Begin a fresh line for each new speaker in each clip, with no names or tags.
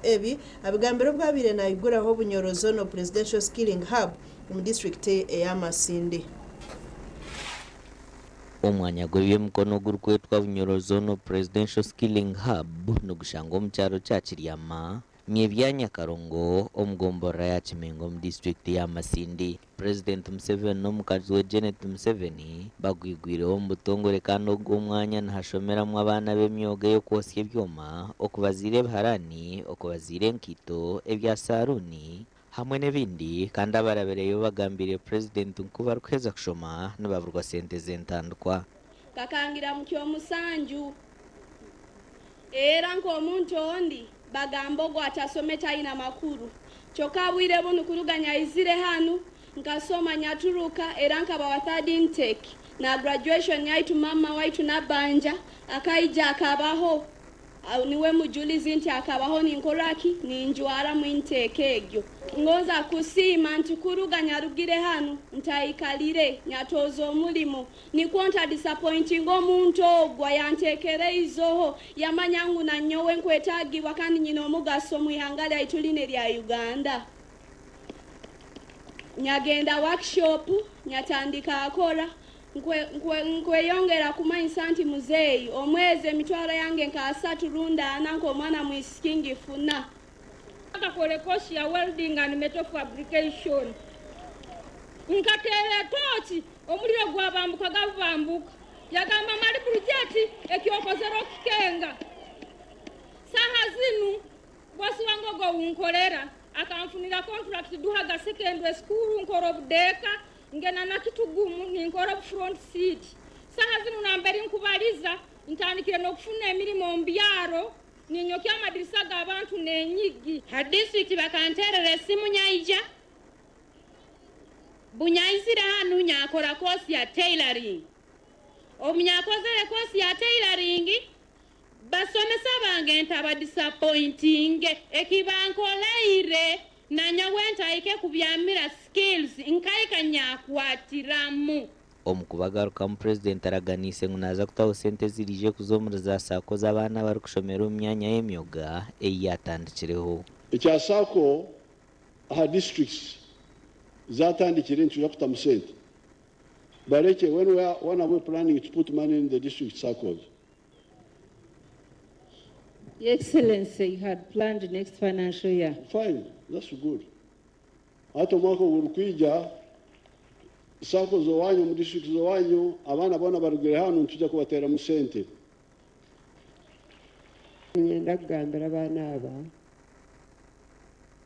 ebi abigambiro bwabire naiguraho bunyorozo no Presidential Skilling Hub mu district ya Masindi.
Omwanya gw'ebyemikono gurikwetwa bunyorozo no Presidential Skilling Hub no gushanga omu kyaro kya Kiryama myebya Karongo omugombora ya Kimengo mu district ya Masindi. President Museveni n'omukazi we Janet Museveni bagwigwireho omu butongore kandi ogwo omwanya nihashomeramu abaana b'emyoga y'okwosya ebyoma, okubaziira ebiharani, okubaziira enkiito, ebya saruni hamwe n'ebindi, kandi abarabireyo bagambire President nkuba barukuheza kushoma nibaburwa sente z'entandikwa.
Kakangira mu kyomusanju era nk'omuntu ondi bagambo gwo atasome talina makuru kyokka bwire buno kuluganya izire hanu nkasoma nyaturuka era nkaba wa third intake na graduation yaitu mama waitu nabanja akaija akabaho niwe mujulizi nti akabaho ninkoraki ninjwara mu intake egyo ngoza kusima ntukuruganya rugire hanu ntaikalire nyatozo omulimo nikwonta disappointing omuntu ogwa yantekereizoho yamanyangu na nyowe nkwetagibwa kandi nyino omugaso mu ihangala ituline lya Uganda. Nyagenda workshop nyatandika akora nkweyongera kumanyisa nti muzeeyi omwezi emitwalo yange nka 3 runda ananko omwana mwisikingi funa akakole kosi ya welding and metal fabrication nkatera tochi omuliro gwabambuka gavambuka yagamba mali project ekyokozero kikenga saha zinu bosi wango go unkolera akamfunira contract duhaga secondary school nkorobdeka ngena na kitugumu ninkora front seat saha zinu namberi nkubaliza ntandikire no kufuna emirimo mbyaro ninyokya amadirisa g'abantu n'enyigi ha district bakanterera simu nyaija bunyayizira hanu nyakora kosi ya tailoring omnyakozere kosi ya tailoring basomesa bange ntaba disappointing ekibankoleire nanyowe ntaike kubyamira skills nkaika nyakwatiramu.
Omukubagaruka mu President araganise ngunaza kutaho sente zirije kuzomuriza sako z'abana bari kushomera mu myanya y'emyoga eyatandikireho
ekya sako aha districts zatandikire ntuja kutamu sente bareke when we planning to put money in the district circles.
Your Excellency, you had planned next financial year.
Fine, that's good. Hata mwaka urukwija sako zowanyu mu district zowanyu abana bona barugire hano ntujja kubatera mu sente.
Nyenda kugambira abana aba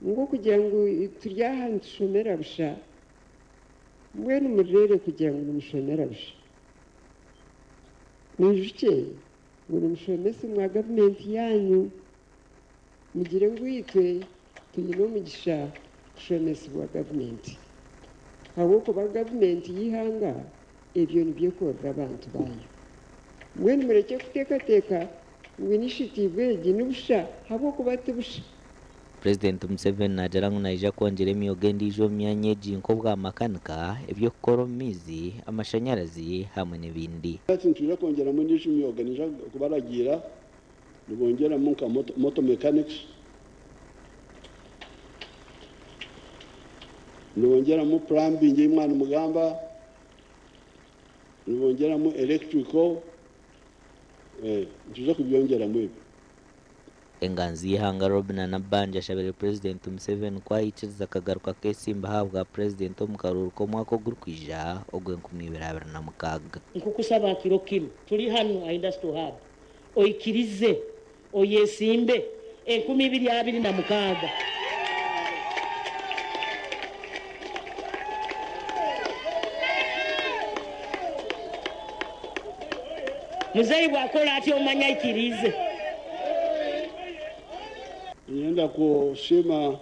ngo kugira ngo turya hano tushomera busha mwene murere kugira ngo mushomera busha nijike ngo mushomese mwa government yanyu mugire ngo yitwe tuyino mugisha kushomesa wa government abo ko ba government yihanga ebyo nibyo korra abantu bayo mwene mureke kutekateka ngo initiative egi nubusha abo ko batubusha.
President Museveni najarangu naija kwongera emyoga endijo myanya ejinko bwa makanika ebyokukora omumizi amashanyarazi hamwe n'ebindi.
Ntuja kongera mu ndijo emyoga nija kubaragira nibongera mu nka motor mechanics nibongera mu plumbing y'imwana mugamba nibongera mu electrical ntuja kubyongera mu ibi.
Enganzi y'ihanga Robina Nabanja ashabire President Museveni kwayikiriza akagaruka k'esimba habwa President omukaruruko mwaka ogurikwija ogw'2026.
Nkukusaba kiro kino tuli hano Industrial Hub oyikirize oyesimbe 2026 muzeyi bwakola ati omanya ikirize.
Nienda kusema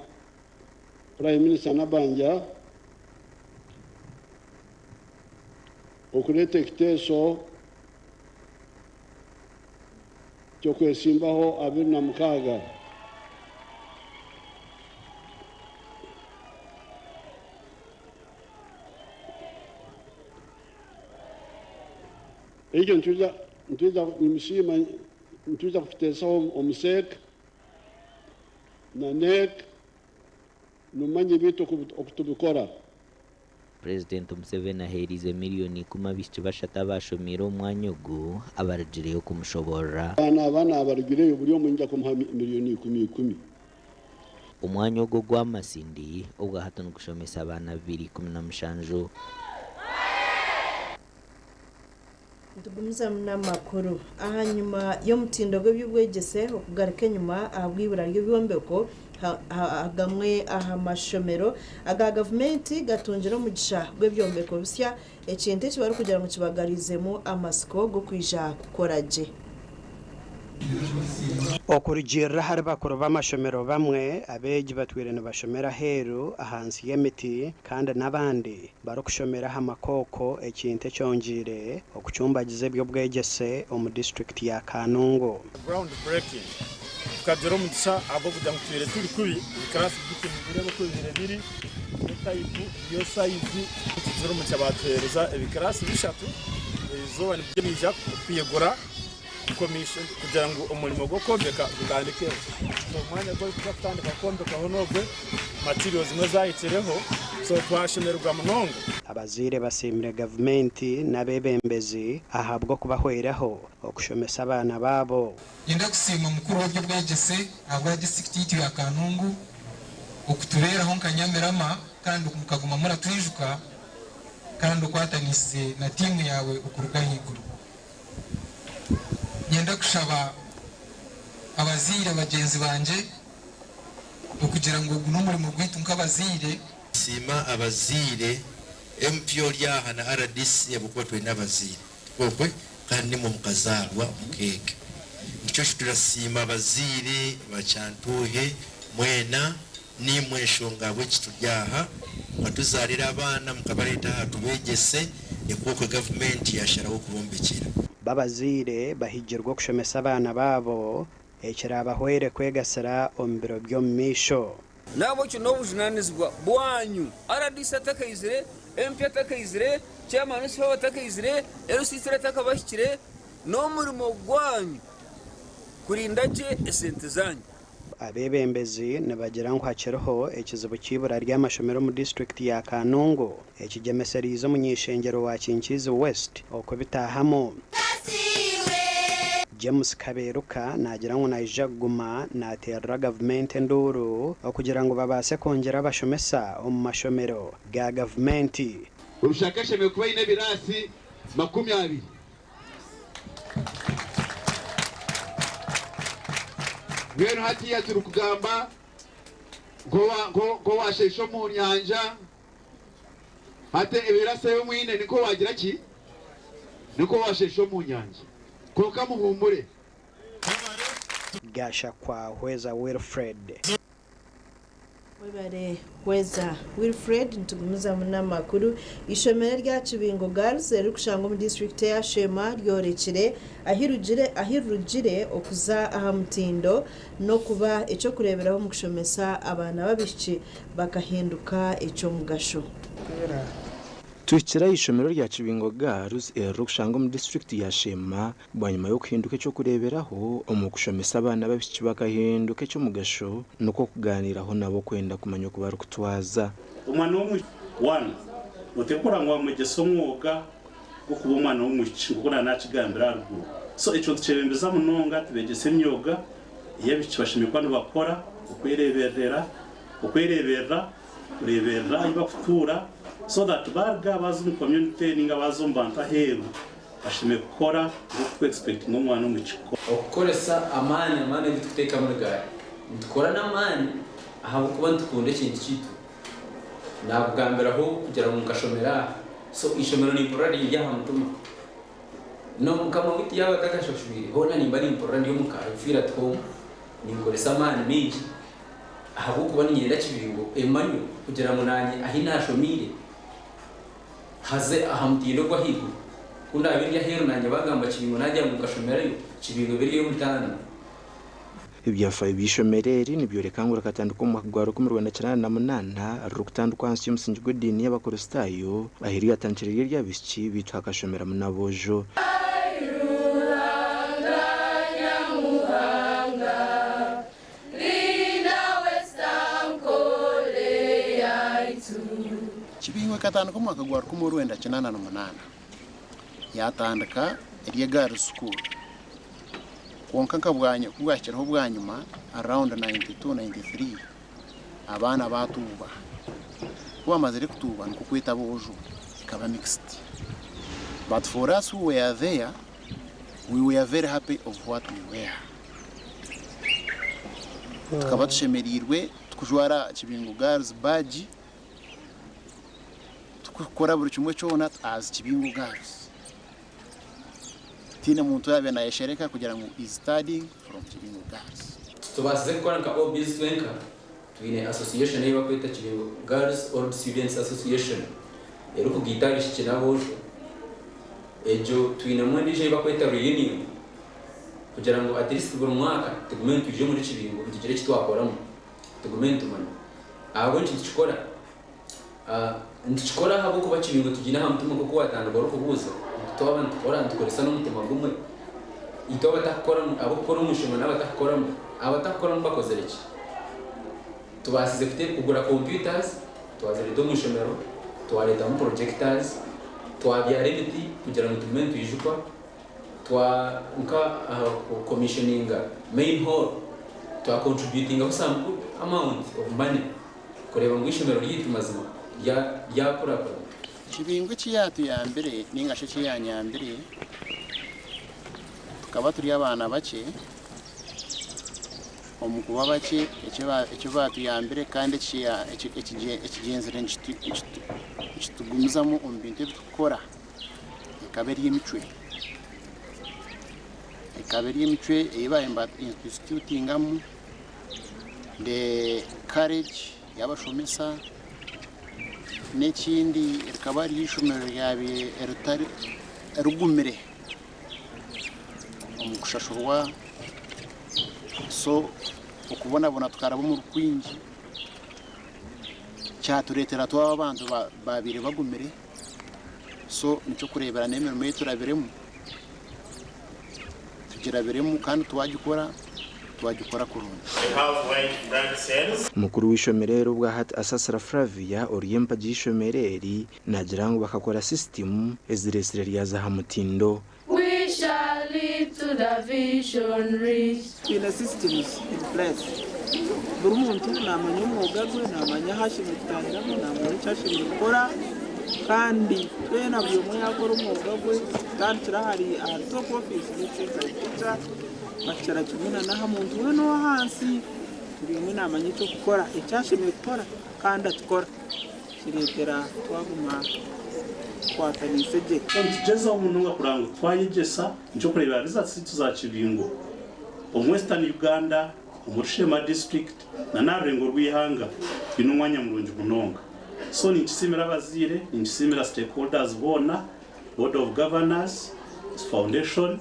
Prime Minister Nabanja okuleta ekiteeso kyokwesimbaho 26 ekyo ntuza nimusima ntuza kuteesaho omuseka na NEC numanye bitu okutubikora.
President Museveni aherize miliyoni 10 bashata bashomira umwanya ugu abarugire kumushobora
abana abarugire buri yo munja kumuha miliyoni 10
umwanya ugu gw'amasindi ubwo hatano gushomesa abana 217.
Tugumiza n'amakuru ahanyuma yo mutindo gwe by'ubwegese okugaruka nyuma abwibura ry'ibyombeko agamwe ahamashomero aga government gatunjira mu gisha gw'ibyombeko bisya ekintu kibari kugira ngo kibagarizemo amasiko go kwija kukoraje
okurigirira hari bakuru b'amashomero bamwe abeji batwirene bashomera heru ahansi y'emiti kandi n'abandi bari kushomera amakoko ekintu cyongire okucumbagize byo bwegese mu district ya Kanungu.
Ground breaking tukagera mu gisha abo kugira ngo twire turi kubi class bikubire ko bibiri type yo size tuzero mu cyabatereza ebikarasi bishatu izo bani byo kwiyegura commission kugira ngo umurimo go kombeka bugandike mu mwanya go gutandika kombeka honogwe materials zimwe zayitireho so twashemerwa munongo.
Abazire basimire government n'abebembezi ahabwo kubahweraho okushomesa abana babo.
Yenda kusima mukuru w'ibyo bwegese abwa district ya Kanungu okutubera ho Kanyamerama kandi mukaguma muratwijuka kandi ukwatanise na timu yawe ukuruga higuru. Yenda kushaba abazire bagenzi banje ukugira ngo guno murimo gwitu nk'abazire
sima abazire MPO lyaha na RDC yabukotwe n'abazire kokwe kandi mu mukazarwa mukeke nicyo turasima abazire bacyantuhe mwena ni mweshonga bw'ekitu lyaha batuzarira abana mukabareta hatubegese ekoko government yasharaho kubombekera
babazire bahigirwa kushomesa abana babo ekirabahwere kwegasira ombiro byo misho
nabo kino bujunanizwa bwanyu RDC atakayizire MP atakayizire chairman sifa atakayizire LCC atakabashikire no murimo gwanyu kurindaje esente zanyu.
Abebembezi nabagira ngo hakireho ekizibu kibura ry'amashomero mu district ya Kanungu ekigemeserizo mu nyishengero wa Kinkizi West okubitahamo James Kaberuka nagira ngo najaguma naterra government nduru okugira ngo babase kongera abashomesa mu mashomero ga government.
Urushakashe kuba ine birasi 20 Ngeno hati ya turukugamba go washesho mu nyanja hate ibirase yo mwine niko wagira ki niko washesho mu nyanja koka muhumure
gasha kwa Hweza Wilfred
webare Hweza Wilfred ntugumiza munamakuru ishomera rya Kibingo Girls riri kushanga mu district ya Shema ryorekire ahirugire okuza ahamutindo no kuba eco kureberaho mu kushomesa abana babishiki bakahinduka eco mugasho.
Tukira ishomero rya Kibingo Girls rukushanga mu district ya Shema bwanyuma yo kuhinduka cyo kureberaho mu kushomesa abana babishiki bakahinduka cyo mugasho nuko kuganiraho nabo kwenda kumanya ko bari kutwaza
umwana wo one utekora ngo amugeso mwoga go kuba umwana wo muci ukora nakigambira aruguru so ico tucebembeza munonga tubegese imyoga yebici bashimikwa no bakora ukwereberera kurebera ibafutura so that barga bazum community ninga bazumbanta heru bashime gukora uko expect ngomwana umuciko
okoresa amani bituteka muri gari dukora namani aho kuba tukunde kintu kitu nabugambira ho kugira ngo ngashomera so ishomero ni porari ya hamutuma no kama witi yawe kakashobiri hona ni bari porari yo mukafira two ni ngoresa amani menshi aho kuba ni nyira Kibingo emanyo kugira ngo nanye ahina shomire haze ahamutindo kwa higo kunda abirya hero nanye bagamba Kibingo najya mu gashomera yo Kibingo biri yo mutana
ibyafaye bishomereri nibyo rekangura katanduko mu gwaro ku 1998 rukutandukwa ansi y'umusingi gw'idini y'abakristayo ahiri yatanchiriye rya bishi bitwa kashomera munabojo
Kibingo katandika umwaka gwa 1988 yatandika eriye girls school konka kabwanya kubwakiraho bwanyuma around 92 93 abana batuba bamaze kutuba nko kwita bojo kaba mixed, but for us who were there we were very happy of what we were. Tukaba tushemerirwe tukujwara Kibingo girls badge tukora buri kimwe cyona as Kibingo girls. Tina muntu yabe na yeshereka kugira ngo is studying from Kibingo girls.
Tubasize gukora nka obis twenka twine association yiba kwita Kibingo Girls Old Students Association ero kugitarish kinabo ejo twine mwendije yiba kwita reunion kugira ngo at least buri mwaka tugume tuje muri Kibingo tugire kitwakoramo tugume tumana abo ntikikora ndikora habo kuba Kibingo tugina hamwe tumwe kuko watanga baro kubuza tuba tukora tukoresa no mutima gumwe ito batakora abo kora umushimo n'abatakora abatakora bakozereki tubasize fite kugura computers twazere do mushomero twaleta mu projectors twabya remedy kugira ngo tumenye twijukwa twa nka commissioning main hall twa contributing of some amount of money kureba ngo ishomero yitu mazima ya kora
Kibingo cyatu ya mbere ningashe cyanya mbere tukaba turi abana bake omukuba bake icyo batu ya mbere kandi ekigenzere kitugumizamo ombintu bikora ikaberi y'imicwe ibaye mba institutingamu the courage y'abashomesa n'ikindi rikaba ari ishomero ryabe rugumire omukushashurwa so ukubona tukaraba mu rukwingi cyaturetera twa abantu babiri bagumire so nico kurebera nemeremo yiturabiremo tugirabiremo kandi twagikora kurungi.
Mukuru w'ishomerero bwa Hat Asasara Flavia Oriempa gishomereri nagira ngo bakakora system eziresire rya zahamutindo.
We shall lead to the vision reached.
The systems in place. Buri muntu namanya umwuga gwe namanya hashimwe tutangiramo namanya cyashimwe gukora kandi twena byo mwe yakora umwuga gwe kandi turahari top office ndetse cyangwa bakira kimuna naha muntu we no hansi turi namanya cyo gukora icyashimwe gukora kandi atukora kiretera twaguma kwatanisege
tugeza umuntu ngakuranga twayigesa cyo kureba results za Kibingo mu Western Uganda mu Shema district na narengo rwihanga binumwanya murungi munonga so ni kisimira abazire ni kisimira stakeholders bona board of governors foundation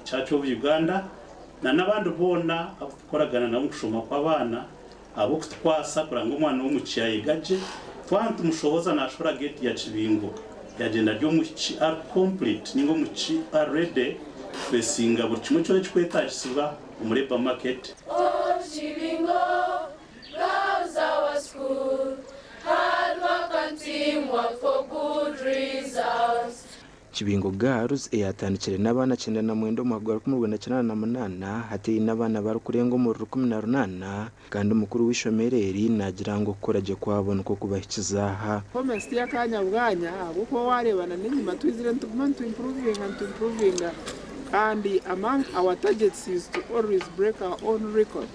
Church of Uganda na nabandi bona abakoragana na mushoma kw'abana abo kutwasa kuranga umwana wo mu kiyaye gaje twantu mushoboza nashora gate ya Kibingo yagenda ryo mu are complete ningo mu are ready fesinga buri kimwe cyo kwetashizwa mu labor market.
Kibingo girls our school hard work and teamwork for good results.
Kibingo Girls eyatandikire n'abana 9 mu mwaka wa 1998 hateye n'abana bari kurenga mu 18 kandi umukuru w'ishomereri nagira ngo koraje kwabona ko kubahikizaha
comment ya kanya bwanya kuko warebana n'inyuma twizire to improving kandi among our targets is to always break our own record,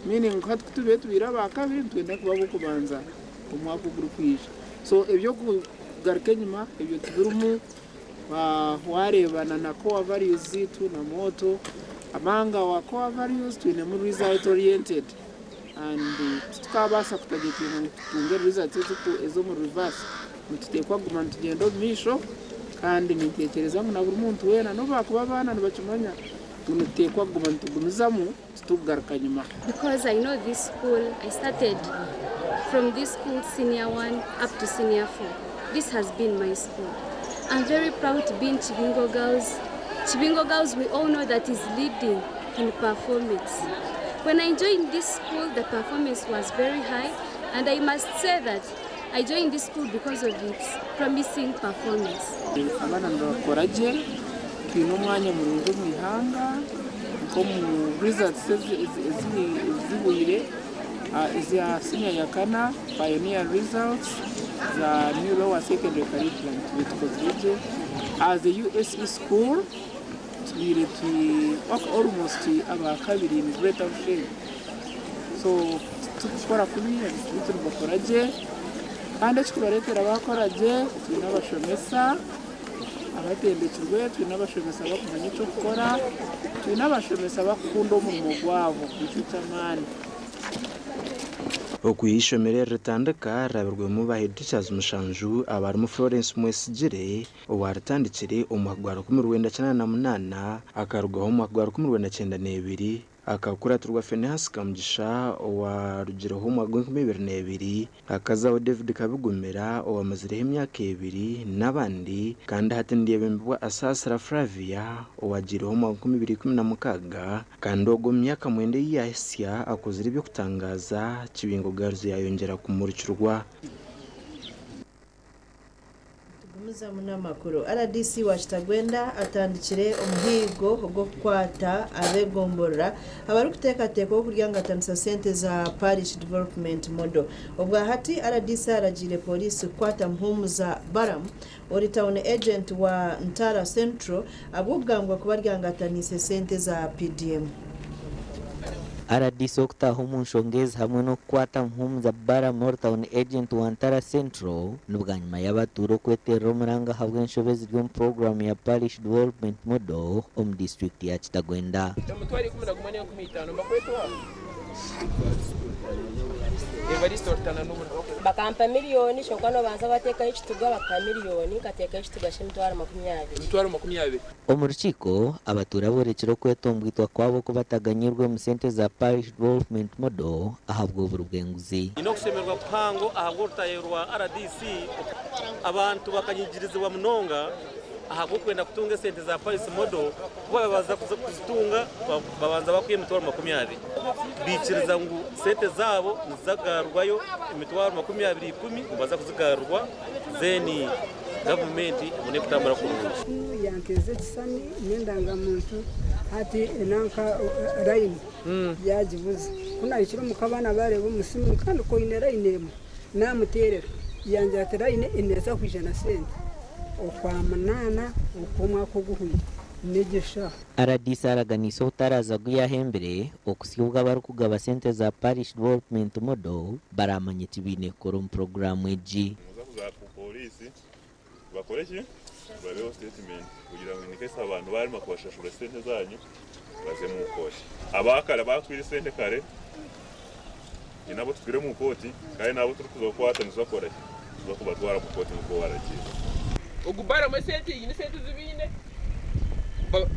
meaning ko tube tubira bakabiri twenda kuba bukubanza umwaka ugurukwisha so ibyo kugaruka nyuma ibyo tubirumu warebana na core values zitu na moto amanga wa core values twine mu result oriented and tukabasa kutagitinga tunge result zitu ezo mu reverse mututekwa guma tugendo misho kandi nitekereza mu na buri muntu wena no bakuba bana nibakimanya tunutekwa guma tugumizamu tugaruka nyuma.
Because I know this school, I started from this school senior 1 up to senior 4. This has been my school. I'm very proud to be in Kibingo Girls. Kibingo Girls, we all know that is leading in performance. When I joined this school, the performance was very high, and I must say that I joined this school because of its promising performance.
Abana ndabakoraje twino umwanya mu rugo mu ihanga ko mu results zibuire is senior yakana pioneer results the new lower secondary curriculum with Kozrije as a USE school to work almost about kabiri in rate of shame. So tukora kubiya bituru bakoraje kandi tukubaretera bakoraje tunabashomesa abatendekirwe tunabashomesa bakumanya icyo gukora tunabashomesa bakunda umurimo gwabo kucyutamani
okuyishomera ritandika rabirwemu bahedishaza umushanju abarimu Florence Mwesigire owaritandikire omwagwaro 1998 akarugaho omwagwaro 1992 akakuraturwa Phineas Kamugisha owarugireho omwagwaro 2022 akazaho David Kabigumira owamazireho emyaka 2 n'abandi kandi hatendiye bembwa Asasira Flavia owagireho omwagwaro 2016 kandi ogwo myaka mwende yahisia akozire byo kutangaza Kibingo Girls yayongera kumurikirwa
Muzamunamakuru RDC wa Kitagwenda atandikire umuhigo go kwata abegomborera abari kutekateka kuryangatanisa sente za Parish Development Model obwa hati RDC aragire police kwata mpumu za Baram ori town agent wa Ntara Central abugambwa kubaryangatanisa sente za PDM
RDC okutaho umunshongezi hamwe no kwata mpumu za Baram Northern Agent wa Ntara Central n'ubwanyuma y'abaturo kwetera umuranga habwe nshobezi ryo program ya Parish Development Model district ya Kitagwenda.
Mutwari 10 mbakwetwa Evaristo Ortana n'ubura
bakampa miliyoni shokano banza bateka ikituga baka miliyoni kateka ikituga shimtwara 20
mu rukiko abatura borekero kwetombwitwa kwabo ko bataganyirwe mu sente za Parish Development Model ahabwo uburubwenguzi
ino kusemerwa kuhango ahagurtayirwa RDC abantu bakanyigirizwa munonga ahako kwenda kutunga sente za Parish Model kuba baza kuzitunga babanza bakwiye mitwaro 20 biciriza ngo sente zabo nizagarwayo imitwaro 20 baza kuzigarwa zeni government mune kutambara kurungi
yankeze kisani nendanga muntu hati enanka raini yajibuze kuna ikiro mukabana bare bo musimu kandi ko ine rainemo namuterera yanje ati raine ineza kwijana sente okwamanana okumwa ko guhuye negesha
RDC araganisa utaraza guyahembere okusyubwa bari kugaba sente za Parish Development Model baramanye tibine korum program eji
polisi bakoreshe babeho statement kugira ngo inikese abantu barimo kubashashura sente zanyu baze mu koshi abakara batwire sente kare inabo twire mu koti kandi nabo turi kuzokwata nizakora tuzakubatwara mu koti nuko waragiye
ogubara mu sente yine sente zibine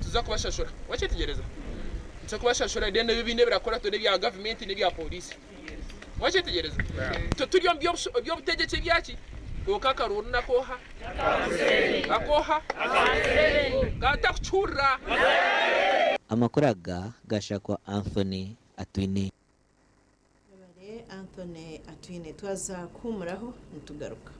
tuzakubashashura wachetegereza tuzakubashashura idende bibine birakora to nebya government nebya police wachetegereza to turiyo byo butegeke byaki ukaka runa koha akoha gata kuchura
amakuraga gashakwa Anthony Atwine
twaza kumuraho nitugaruka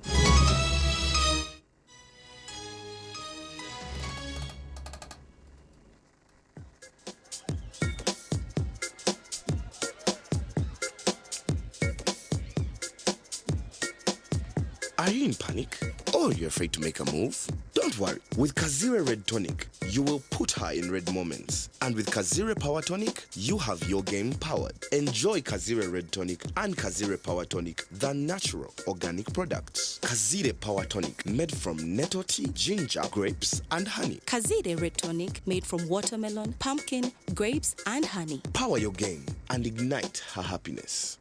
Are you in panic? Or you're afraid to make a move? Don't worry. With Kazire Red Tonic, you will put her in red moments. And with Kazire Power Tonic, you have your game powered. Enjoy Kazire Red Tonic and Kazire Power Tonic, the natural organic products. Kazire Power Tonic, made from nettle tea, ginger, grapes, and honey.
Kazire Red Tonic, made from watermelon, pumpkin, grapes, and honey.
Power your game and ignite her happiness.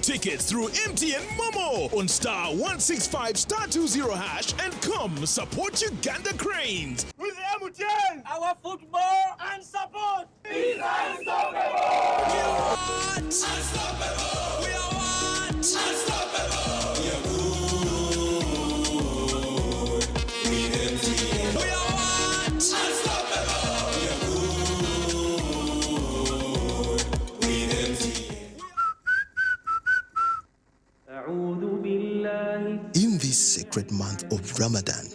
tickets through MTN Momo on *165*20# and come support Uganda Cranes.
With MTN, our football and support is unstoppable. We are what? Unstoppable. We are what? Unstoppable. We are good. With MTN. We are what? Unstoppable. We are good. With MTN.
In this sacred month of Ramadan,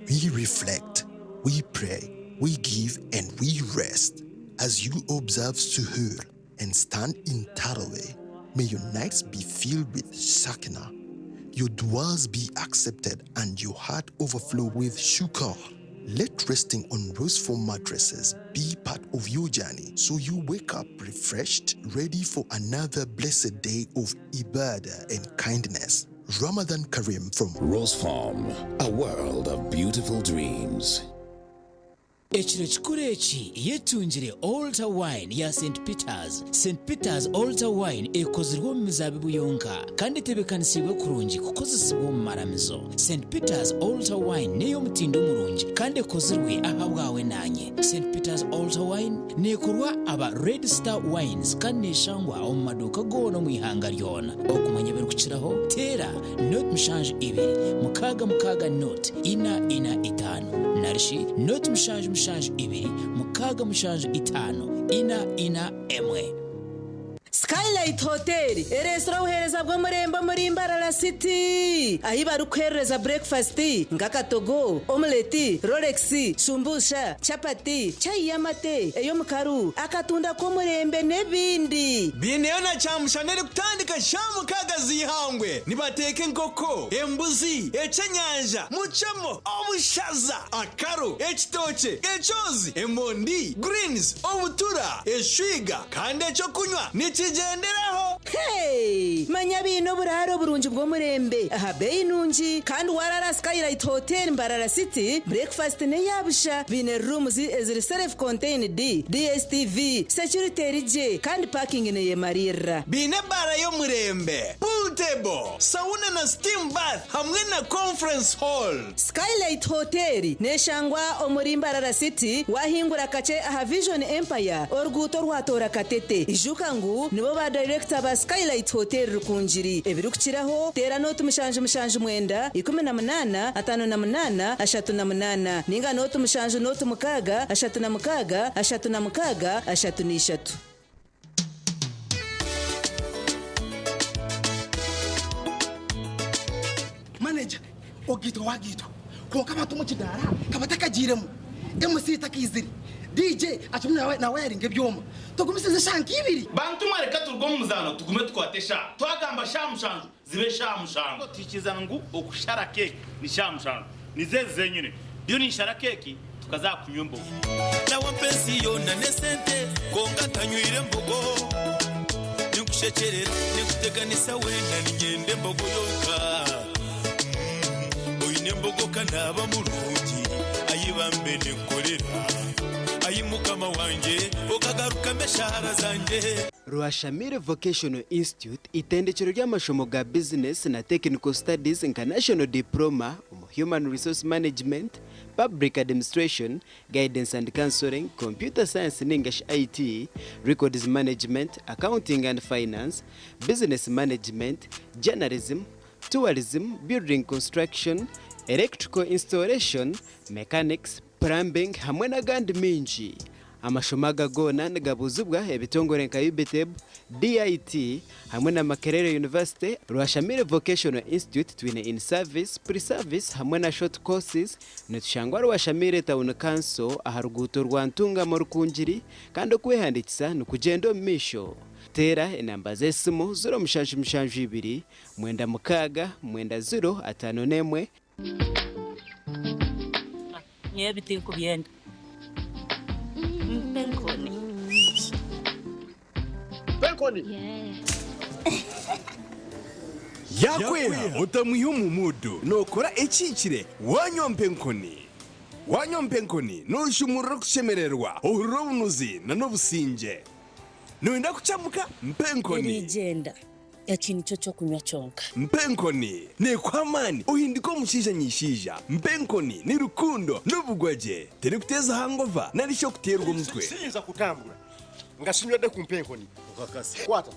we reflect, we pray, we give, and we rest. As you observe Suhoor and stand in Tarawih, may your nights be filled with Sakina, your du'as be accepted, and your heart overflow with shukr. Let resting on rose-foam mattresses be part of your journey, so you wake up refreshed, ready for another blessed day of ibadah and kindness. Ramadan Kareem from
Rose Farm, a world of beautiful dreams.
Ekiro kikuru eki yetungire Altar Wine ya St. Peters. St. Peters Altar Wine ekozirwe mu mizabibu yonka kandi tebekanisibwe kurungi kukozesebwa mu maramizo. St. Peters Altar Wine neyo mutindo murungi kandi ekozirwe ahabwawe nanye. St. Peters Altar Wine nekorwa aba Red Star Wines kandi neshangwa omu maduuka goona mu ihanga lyona. Okumanya berukukiraho tera note mushanju 2 mukaaga note ina itano. Narishi note mushanju 2 mukaaga mushanju 5 ina emwe.
Skylight Hotel, restaurant uhereza bwo murembo muri Mbarara City. Ahi barukhereza breakfast, ngakatogo, omelette, Rolex, sumbusha, chapati, chai yamate, eyo mukaru, akatunda ko murembe nebindi.
Bineona chamushanere kutandika shamu kagazi hangwe. Nibateke nkoko, embuzi, echenyanja, muchamo, obushaza, akaru, ekitoche, echozi, emondi, greens, obutura, eshwiga, kandi echo kunywa. Nichigenderaho.
Hey, manya bino buraro burunji bwo murembe. Aha bei nunji kandi warara Skylight Hotel Mbarara City. Breakfast ne yabusha. Bine rooms eziri self contained DSTV, security rije kandi parking ne yemarira.
Bine bara yo murembe. Pool table, sauna na steam bath hamwe na conference hall.
Skylight Hotel neshangwa omuri Mbarara City wahingura kache aha Vision Empire orguto rwatora katete. Ijukangu nibo ba director ba Skylight Hotel rukunjiri ebirukiraho tera note mushanju 9 18 58 38 ninga note mushanju note mukaga 36 36 36.
Manager ogito wagito ko kama tumukidara kabatakagiremo MC takiziri DJ achumna na wiring ebyoma tugumisize shanki 2
bantu mareka turgo muzano tugume twatesha twagamba shamushanzu zibe shamushanzu tikizangu okushara cake ni shamushanzu nizeze nyine byo ni shara cake tukazakunyumbo na wapensi yona nesente konga tanywire mbogo nikushekerera nikuteganisa wenda ningende mbogo yonka oyine mbogo kanaba mulungi ayibambe nekorera ayimukama wanje okagaruka meshara zanje.
Rwashamire Vocational Institute itendekero ry'amashomo ga business na technical studies international diploma human resource management, public administration, guidance and counseling, computer science and English IT, records management, accounting and finance, business management, journalism, tourism, building construction, electrical installation, mechanics, plumbing hamwe na gandi minji. Amashomaga gona ngabuzubwa ebitongore nka UBTEB, DIT hamwe na Makerere University. Rwashamire Vocational Institute twine in service, pre-service hamwe na short courses. Netushangwa Rwashamire Town Council aharuguto rwantunga mu rukunjiri kandi kwehandikisa nukugendo misho. Tera enamba zesimu 0 mwenda mukaga mwenda 0 5
Everything could be end.
Penkoni.
Yakwera utamuyo mu mudu nokora ekikire wanyo mpenkoni. Wanyo mpenkoni nushumura kushemererwa urubunuzi na nobusinje. Nuenda kuchamuka mpenkoni.
Legenda.
ekintu kyo ky'okunywa kyonka.
Mpenkoni ne kwamani uhindiko omushiija nyishiija. Mpenkoni ni rukundo n'obugwaje teri kuteza hangova narisho kuterwa omutwe.
Sinza kutambula ngasinywedde ku mpenkoni ukakasi kwata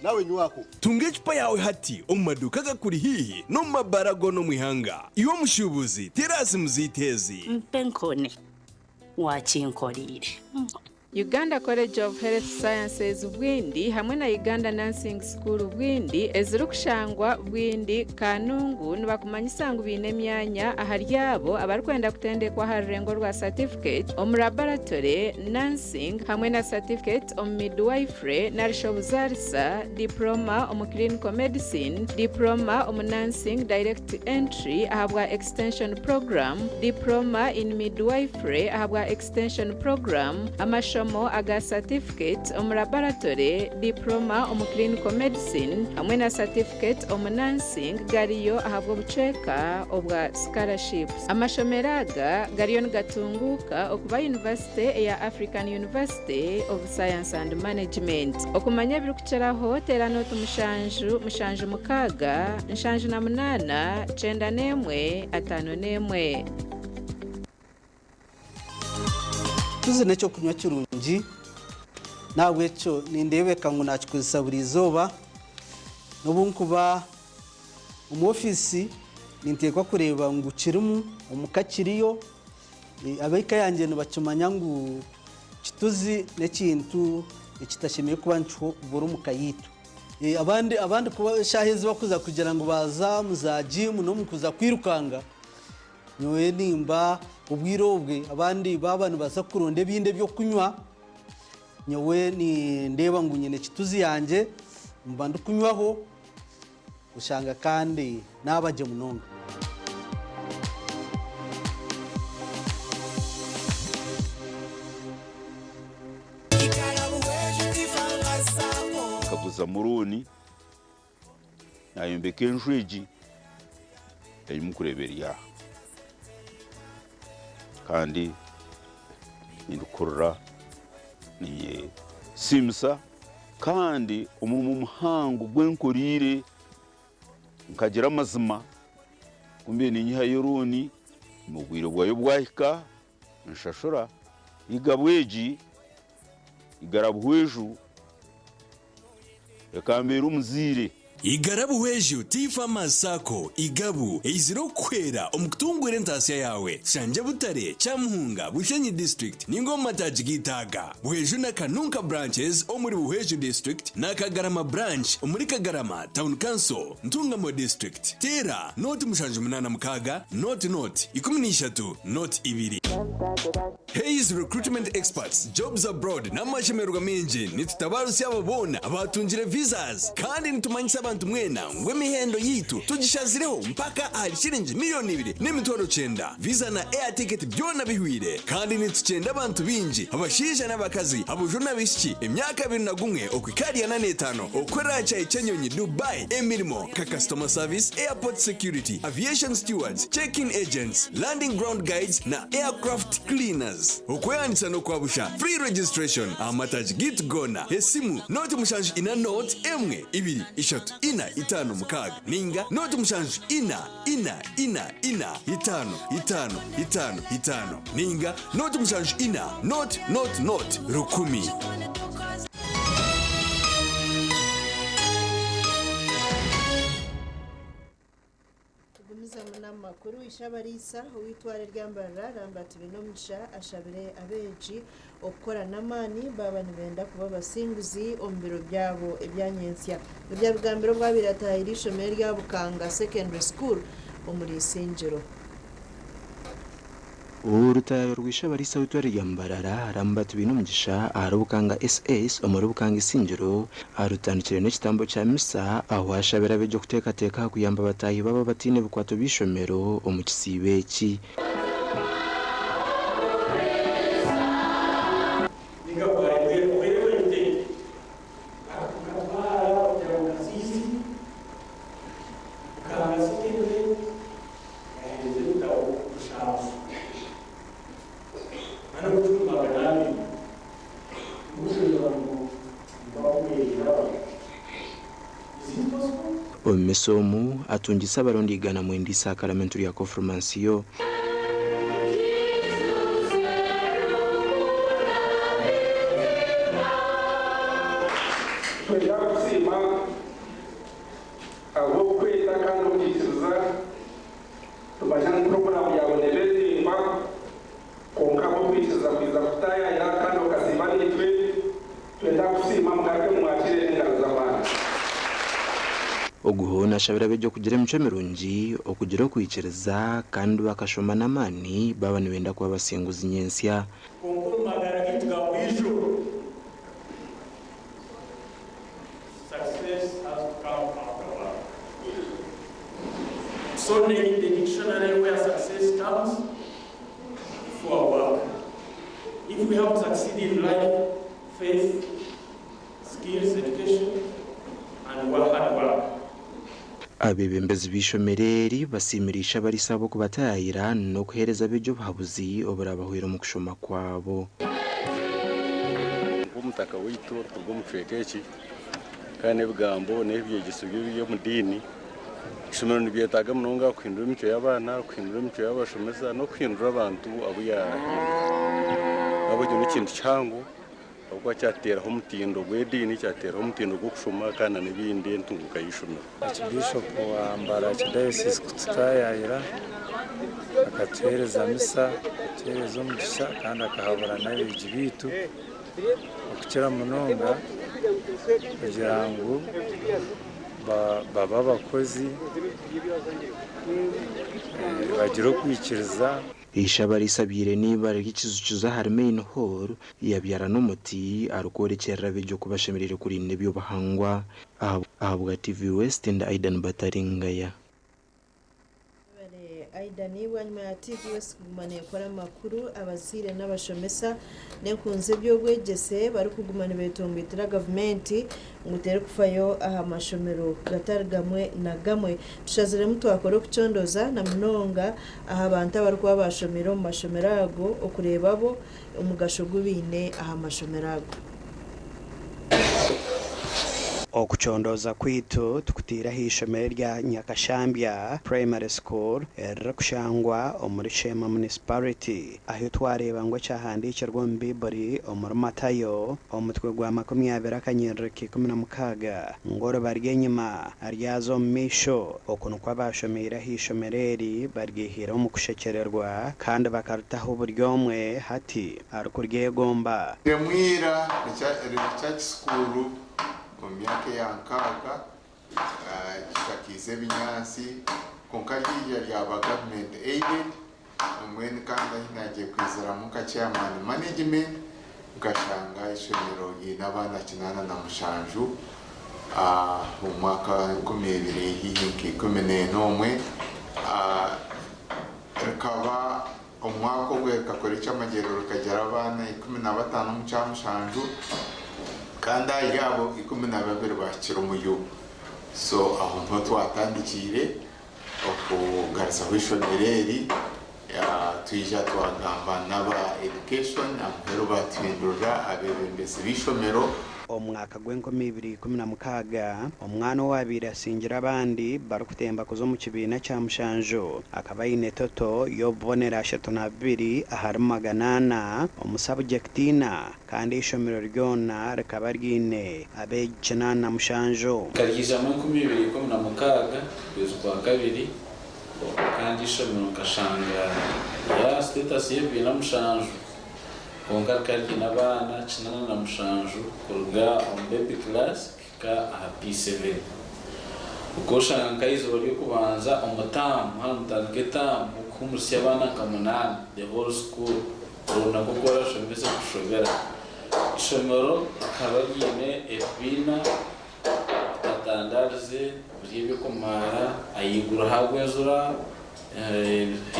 nawe nywako.
Tunga ecupa yawe hati omu maduka gakuri hihi no mu mabara go no mu ihanga. Iwe mushubuzi terasi muzitezi.
Mpenkoni wakinkorire.
Uganda College of Health Sciences Bwindi hamwe na Uganda Nursing School Bwindi ezirukushangwa Bwindi Kanungu nibakumanyisa ngu bine myanya aharyabo abarikwenda kutendekwa harengo rwa certificate omu laboratory nursing hamwe na certificate omu midwifery na rishobuzarisa diploma omu clinical medicine diploma omu nursing direct entry ahabwa extension program diploma in midwifery ahabwa extension program amasho aga certificate omu laboratory diploma omu clinical medicine hamwe na certificate omu nursing gariyo ahabwa obucweka obwa scholarships. Amashomeraga gariyo nigatunguka okuba University ya African University of Science and Management. Okumanya ebirikukyeraho tera noti mushanju mukaga nshanju na munana 9151.
tuzi necyo kunywa kirungi nawe cyo nindebeka ngo nakikozesa buri zoba nobunkuba mu office nintekwa kureba ngo kirimu omukakiriyo abeka yanjye nibacumanya ngo kituzi nekintu ekitashimiye kuba ncho buri mukayitu abandi kuba shahezi bakuza kugira ngo baza muzaji no mukuza kwirukanga nyowe nimba ubwirobwe abandi babana baza kuronde binde byo kunywa nyowe ni ndeba ngo nyine kituzi yanjye mba ndukunywaho ushanga kandi nabaje munonga
kabuza muruni nayombeke njweji yayimukureberya kandi indukorra ni simsa kandi umurimo muhango gwenkorire nkagira amazima kumbe ni nyihayoroni mugwiro bwayo bwahika nshashura igabweji igarabuhweju ekambera umuzire
igarabuhweju tifa masako igabu eiziro kwera omukutungwire ntasiya yawe shanje butare chamuhunga bushenyi district ningo mataji gitaga buhweju na kanunka branches omuri buhweju district na kagarama branch omuri kagarama town council ntungamo district tera noti mushanje munana mukaga noti 13 noti 2 Hayes recruitment experts jobs abroad namashemerwa menje nitutabarusi ababona abatungire visas kandi nitumanyisa abantu mwena ngwemihendo yitu tugishazireho mpaka ali shilingi milioni 2.9 visa na air ticket byona bihwire kandi nitucenda abantu binji abashisha n'abakazi abujuna bishiki emyaka 21 okwikari na 5 okwera cha Chenyonyi Dubai emirimo ka customer service airport security aviation stewards check-in agents landing ground guides na aircraft cleaners okweyanisa no kwabusha free registration amataji git gona esimu noti mushanju ina note emwe 2 3 4 5 mukaga ninga noti mushanju ina 5 ninga noti mushanju ina not rukumi
makuru ishabarisa uitware ryambarara rambati binomusha ashabire abeji okora namani baba nibenda kuba basinguzi ombiro byabo ebyanyensya bya bigambiro bwabiratahirisho merya bukanga secondary school omuri Sinjiro
urutayo rwishabarisa uitware ryambarara rambati binomusha arubukanga SS omuri bukanga Sinjiro arutandikire n'ekitambo cya misa aho ashabira bejo kutekateka kuyamba batahi baba batine bukwato bishomero omukisibeki omushomesa omu atungisa abarundi 100 sakaramento ya konfirmasiyo. Oguhona shabira bejo kugira mico mirungi okugira kwikiriza kandi bakashoma namani baba niwenda kwa basinguzi nyensya.
So in the dictionary where success comes for our work. If we have succeeded in life, faith, skills, education, and hard work.
Abebembezi bishomereri basimirisha barisabo kubatayira no kuhereza bejo babuzi oburabahwira mu kushoma kwabo.
Umutaka wito tugomutwekeki kandi bigambo nebyegiso byo mu dini. Ishomero nibyetaga munonga kwindura imico y'abana, kwindura imico y'abashomesa no kwindura abantu abuya. Abo cyo n'ikintu cyangu ubwo cyateraho umutindo gw'edini cyateraho umutindo gwo kushoma kana n'ibindi ntunguka yishomero.
Bishop wa Mbara Diocese kutayayira akatwereza misa, akatwereza umugisha kandi akahabura n'abiji bitu okukira munonga kugira ngo baba abakozi bagira kwikiriza.
Ishabarisabire niba rikizucuza hari main hall yabyara n'umuti arukorekera bejo kubashemerere kuri nebyo bahangwa ahabwa TV West and Aidan Bataringaya.
Aidani wanyuma ya TV West kugumana yakora makuru abazire n'abashomesa nekunze byo gwegese bari kugumana betumbitira government ngutere kufayo aha mashomero gatargamwe na gamwe tushazire mtu akoro kucondoza na mnonga aha banta bari kuba bashomero mu mashomerago okurebabo umugasho gubine aha mashomerago.
Okuchondoza kwitu tukutira hishomero rya Nyakashambya Primary School erakushangwa omuri Shema Municipality aho twareba ngo cyahandikirwa mbibori omuri Matayo omutwe gwa 20:16 ngoro barye nyuma aryazo misho okuno kwabashomera hishomereri bargihira mu kushekererwa kandi bakarutaho buryomwe hati arukuryegomba
Remwira church school mu myaka yankaga kitakize binyasi konkaliya yaba government aided umweni kandi hinagiye kwizera mu chairman management gashanga ishomero y'abana kinana na mushanju mu mwaka 2011 rikaba umwaka gwereka kore cy'amagerero kagera abana 15 mu cyamushanju kanda yabo 12 bakira umuyo. So aho nto twatandikire okugarza wishongereri twija twagamba naba education amhero batwindura abebembese bishomero.
Omwaka gw'2016 omwana wabiri asingira abandi barukutemba kuzo mu kibina cya mushanjo akaba yine toto yobonera 32 ahari 800 omusubjectina kandi ishomero ryona rikaba ryine abejana na mushanjo
karyiza mu 2016 kwezwa kabiri kandi ishomero kashanga ya status yebina mushanjo kongar karki nabana chinana na mushanju kuruga on baby class ka P7 ukosha nkaizo bari kubanza omutamu hamutageta mukumursi abana kamunana the whole school uruna gukora shomese kushobera ishomero akabagine ebina atandarze buriye kumara ayigura hagwezura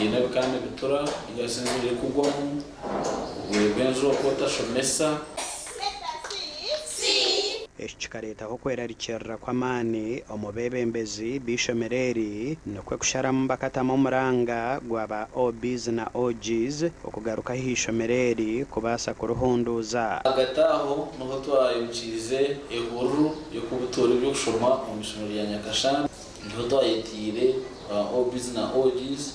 ina kandi bitura igasinzire kugwamo Benzo kota shomesa
Eshikareta hokwera richerra kwamani omubebembezi bishomereri nokwe kusharamu bakatamo muranga gwaba OBs na OGs okugaruka hishomereri kubasa kuruhunduza
agataho nuko twayukize ehuru yo kubutora byo kushoma mu mishomero ya Nyakashambya niho twayitire OBs na OGs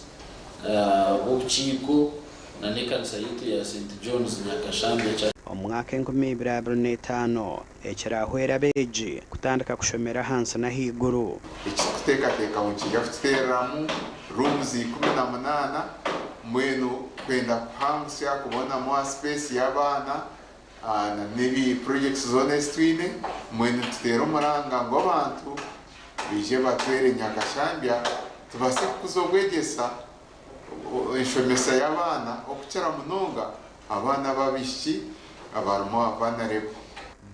b'urukiko na n'ekanisa yitu ya St John's Nyakashambya.
Omwaka 2025 ekirahwera beji kutandika kushomera hansi na higuru
ekikuteekateeka mu kiga kuteeramu rooms 18 mwenu kwenda kuhangusya kubonamu space y'abaana n'ebi projects zona twine mwenu tuteera omuranga ngo abantu bije batwere Nyakashambya tubase kukuza obwegyesa enshomesa y'abaana okukira munonga abaana babishiki abarimo abana rebo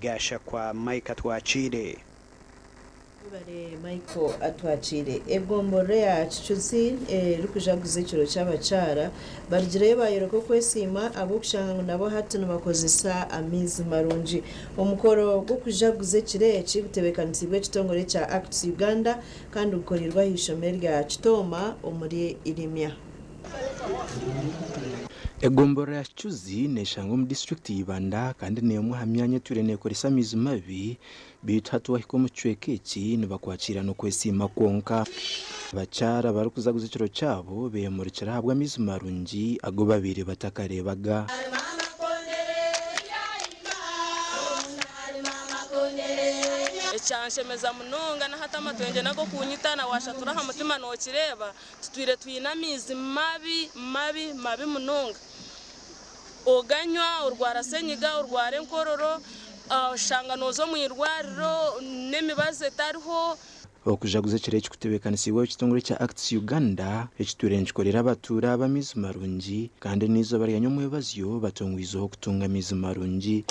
gasha kwa Mike Atwachire
bare Michael Atwachire egombore ya chichuzi rukujaguze ikiro cy'abacara barigire bayereko kwesima abo kushanga nabo hatino bakozesa amizi marungi omukoro gwo kujaguze kireki butebekanisiwe kitongore cya Acts Uganda kandi ukorirwa hishomero rya Kitoma omuri Irimya.
Egombora ya chuzi neshango mu district y'Ibanda kandi nemwe hamyanya turene koresa mizi mabi bitatu wahiko mu cwekeki nibakwakira no kwesima konka bacara barukuzaguza ikiro cyabo beyemurikira habwa mizi marungi ago babiri batakarebaga
ecyanshemeza munonga na hata matwenge nako kunyitana washatura ha mutima no kireba tutwire twinamizi mabi munonga oganywa urwara senyiga urware nkororo shangano zo mu irwariro nemibaze tariho
okujaguza kireki kutebekanisiwe kitongore cya Acts Uganda ekiturenjikorera abatura abamizi marungi kandi nizo bari yanyo mwebazyo batongwizo kutunga mizi marungi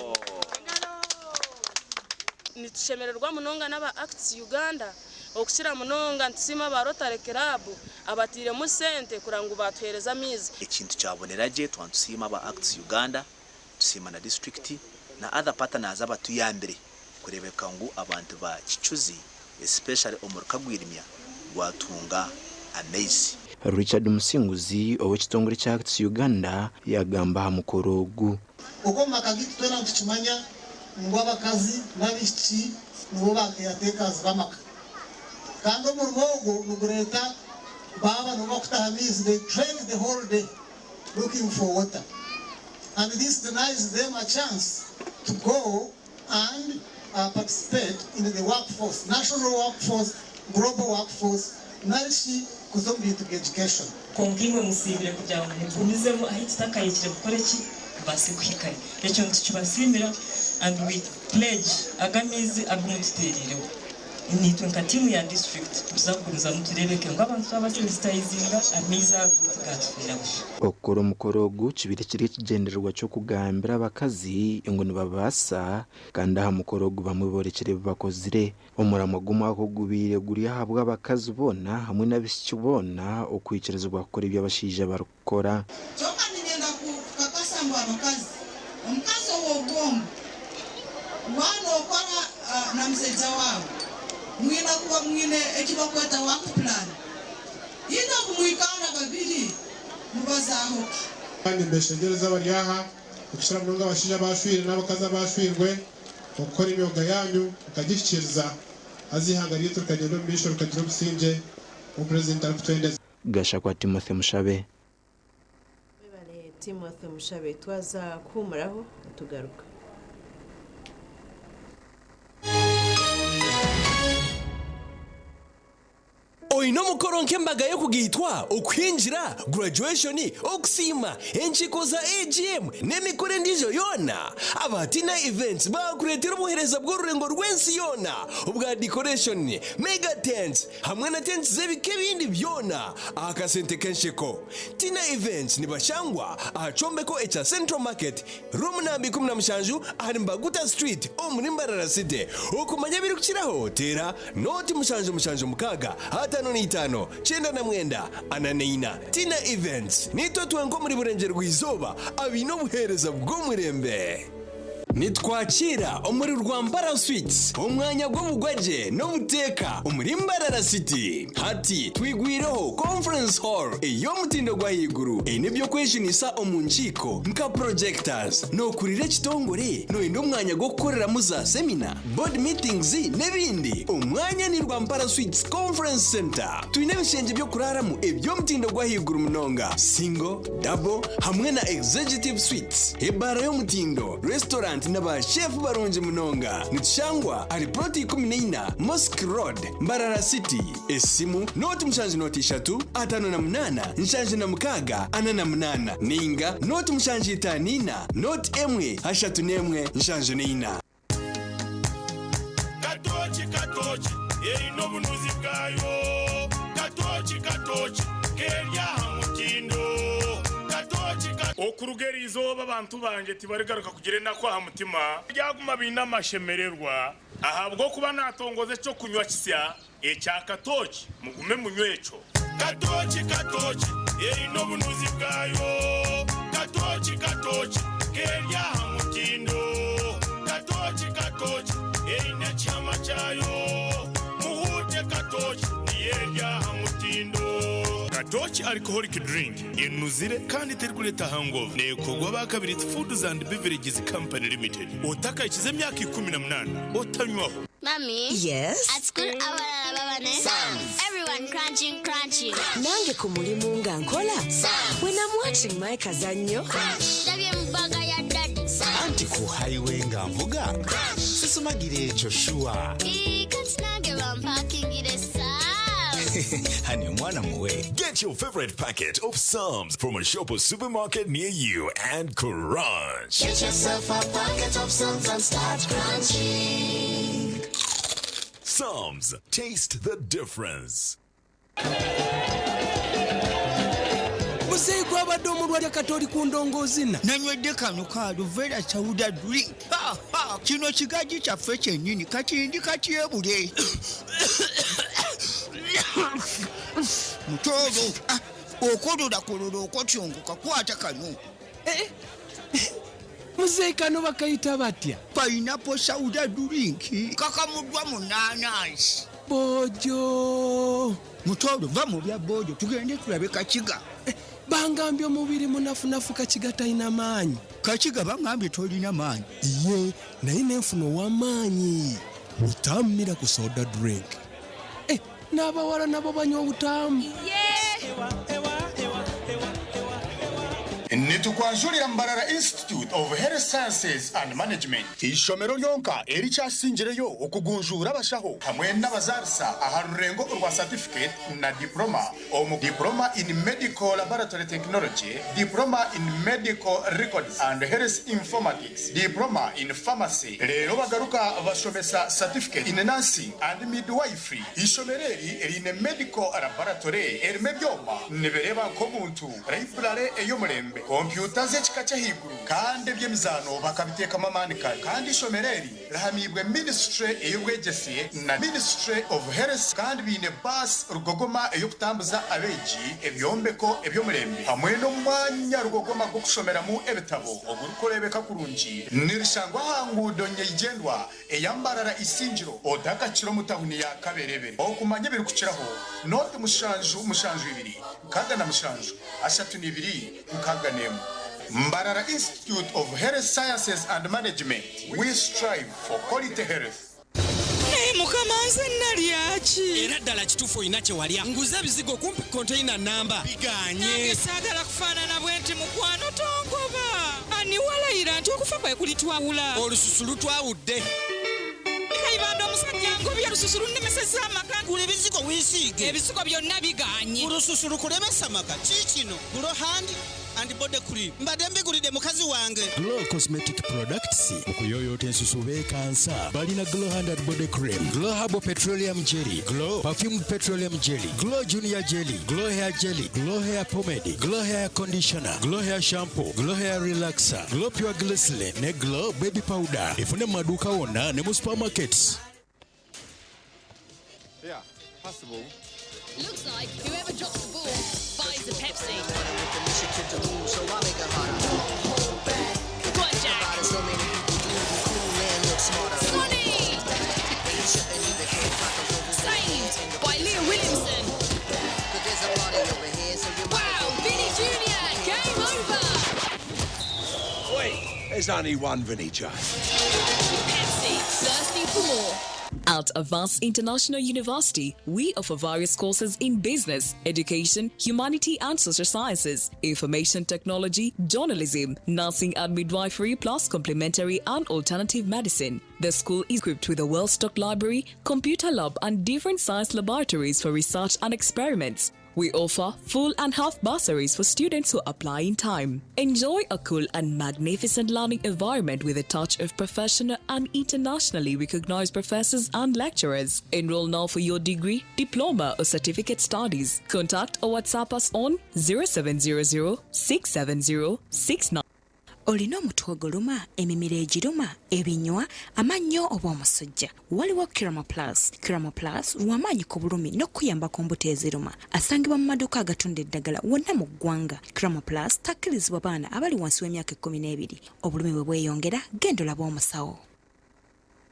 nitushemererwa munonga n'aba Acts Uganda okukira munonga ntisima ba Rotary Club abatire mu sente kurangu batwereza mizi
ikintu cyaboneraje twantusima ba Acts Uganda tusima na district na other partners abatuyambere kurebeka ngo abantu ba Kichuzi especially omurukagwirimya gwatunga amazing.
Richard Musinguzi owekitongore cya Acts Uganda yagamba mukorogu
uko makagitu tona tukimanya ngo abakazi n'abishiki nibo bakiyatekaza bamaka kandi omurwogo nugureta baba no bakutahamizi they trek the whole day looking for water and this denies them a chance to go and participate in the workforce, national workforce, global workforce, narishi kuzombitu education.
Kongimwe musibire kugira ngo ntibunizemo aho kitakayikire gukoreki basi kwikaye. Ecyo ntukibasimira and we pledge agamizi agumututerireho. Nitwe nka timu ya district tuzakuruza muturebeke ngo abantu abasensitizinga amiza gatufira busha.
Okoro mukorogu kibire kiri kigenderwa cyo kugambira abakazi ngo nibabasa kandi aha mukorogu bamwe borekere bakozire omuramo guma ko gubire guri habwa abakazi bona hamwe nabishiki bona okwikirizwa gukora ibyo abashije barukora.
Joka nigenda kukakasamba abakazi omukazi w'ogombo wano okora na mseja wabo mwina kuba mwine ekibakweta work plan ina kumwikana babiri mubazaho
kandi mbeshengereza baryaha ukishira munonga abashija bashwire n'abakaza bashwirwe ukora imyoga yanyu ukagishikiriza azihangariye tukagenda mu bisho rukagira ubusinje mu president arikutwendeza
gasha kwa Timothy Mushabe
webale Timothy Mushabe twaza kumuraho tugaruka.
Oino mukoronke mbaga yo kugitwa okwinjira graduation okusima enchiko za AGM nemikore ndijo yona abatina events bakuretera ubuhereza bw'ururengo rwensi yona ubwa decoration mega tents hamwe na tents zebike bindi byona akasente kensheko tina events nibashangwa achombeko echa Central Market room number 17 ahari Mbaguta Street omurimbara City okumanya biri kukiraho tera noti mushanjo mukaga hata no itano chenda na mwenda ananeina tina events nito twengo muri burengero rw'izoba abino buhereza bwo murembe. nitwakira umuri rwambara sweets umwanya gw'ubugwaje no buteka umuri Mbarara City hati twigwireho conference hall iyo mutindo gwa higuru nibyo kweshinisa omunchiko nka projectors no kurire kitongore no indo mwanya go gukorera muza seminar board meetings nebindi umwanya ni Rwambara Sweets Conference Center twine bishenje byo kuraramu ebyo mutindo gwa higuru munonga single double hamwe na executive suites ebara yo mutindo restaurant n'aba chef baronje munonga nitshangwa ari proti 14 Mosque Road Mbarara City esimu noti mshanje noti 358 nshanje na mukaga anana munana ninga noti mshanje itanina noti emwe hashatu nemwe nshanje nina
katochi erino bunuzi bwayo katochi kerya hamutindo okurugeri izoba abantu banje tibarigaruka kugire nako hamutima byaguma binamashemererwa ahabwo kuba natongoze cyo kunywa kisya ecya katochi mugume munyweco katochi erino bunuzi bwayo katochi kerya hamutindo katochi erina chama chayo muhute katochi yerya hamutindo Katochi alcoholic drink inuzire kandi terkuleta hangover nekogwa bakabiri Foods and Beverages Company Limited otaka ikize myaka 18 otanywaho.
Mommy, yes, at school everyone crunching
nange ku mulimu nga nkola when I'm watching my kazanyo
ndabye mbaga ya daddy
anti ku highway nga mvuga sisumagire echo shua
katinage bampakingire
Honey, mwana muwe.
Get your favorite packet of Psalms from a shop or supermarket near you and crunch.
Get yourself a packet of Psalms and start crunching.
Psalms, taste the difference.
Musei kwa badomu lwa katoli kundongozina.
Nanywedde kano ka Luvera Chauda drink. Kino kigaji kyaffe kyennyini kati katyebule. Mutobo okododa kololo okotyongoka kwata kano.
Musei kano bakayita batya?
Pineapple soda drink kakamudwa mu nanasi.
Bojo.
Mutobo va mu bya bojo tugende tulabe kakiga.
Bangambye omubiri munafunafu kakiga talina maanyi.
Kakiga bangambye tolina maanyi.
Iye naye nenfuno w'amaanyi. Mutamira ku soda drink. N'abawala nabo banywa obutamu.
Nitukwanjulira Mbarara Institute of Health Sciences and Management. Ishomero lyonka erikyasingireyo okugunjura abashaho hamwe n'abazarisa aha rurengo rwa certificate na diploma diploma in medical laboratory technology, diploma in medical records and health informatics, diploma in pharmacy. Lero bagaruka bashomesa certificate in nursing and midwifery. Ishomereri erine medical laboratory erime byoma nibereba ko muntu library ey'omurembe kompyuta z'ekika higuru kandi by'emizano bakabiteka mamanika kandi ishomereri rahamibwe ministry ey'ubwegesiye na ministry of health kandi bine bus rugogoma eyokutambuza abeji ebyombeko eby'omurembe hamwe n'omwanya rugogoma go kushomeramo ebitabo ogurukorebeka kurungi nirishangwa hangudo nyegendwa eyambarara isingiro odaka kiro mutahuni ya kaberebe okumanya biri kukiraho note mushanju ibiri kaga na mushanju ashatu nibiri kaga nemu. Mbarara Institute of Health Sciences and Management, we strive for quality health.
Mukamanze nalyachi era ddala kitufu inache walya nguza bizigo kumpi container namba biganye sagala kufaanana bwenti mukwano tongoba ani walayira nti okufa kwe kulitwawula olususulu twawudde kaibando musajja ngobya lususulu nemeseza amaka kule bizigo wisiige ebizigo byonna biganye olususulu kulemesa amaka kikino gulo handi and body cream mbadembe gulide mukazi wange
Glow Cosmetic Products okuyoyota ensusu bekansa balina Glow Hand and Body Cream, Glow Herbal Petroleum Jelly, Glow Perfumed Petroleum Jelly, Glow Junior Jelly, Glow Hair Jelly, Glow Hair Pomade, Glow Hair Conditioner, Glow Hair Shampoo, Glow Hair Relaxer, Glow Pure Glycerin ne Glow Baby Powder ifune maduka wonna ne mu supermarkets.
Yeah, possible.
Looks like whoever drops the ball buys the Pepsi. Go on, Jack.
There's only one Vinnie J.
Pepsi, thirsty for more.
At Avance International University, we offer various courses in business, education, humanity and social sciences, information technology, journalism, nursing and midwifery, plus complementary and alternative medicine. The school is equipped with a well-stocked library, computer lab and different science laboratories for research and experiments. We offer full and half bursaries for students who apply in time. Enjoy a cool and magnificent learning environment with a touch of professional and internationally recognized professors and lecturers. Enroll now for your degree, diploma or certificate studies. Contact or WhatsApp us on 0700 670 69.
Olina omutwe oguluma, emimiro egiruma, ebinywa, amannyo oba omusujja. Waliwo Kiramo Plus. Kiramo Plus wamaanyi ku bulumi n'okuyamba ku mbuto eziruma. Asangibwa mu maduuka agatunda eddagala wonna mu ggwanga. Kiramo Plus takkirizibwa baana abali wansi w'emyaka 12. Obulumi bwe bweyongera, genda olabe omusawo.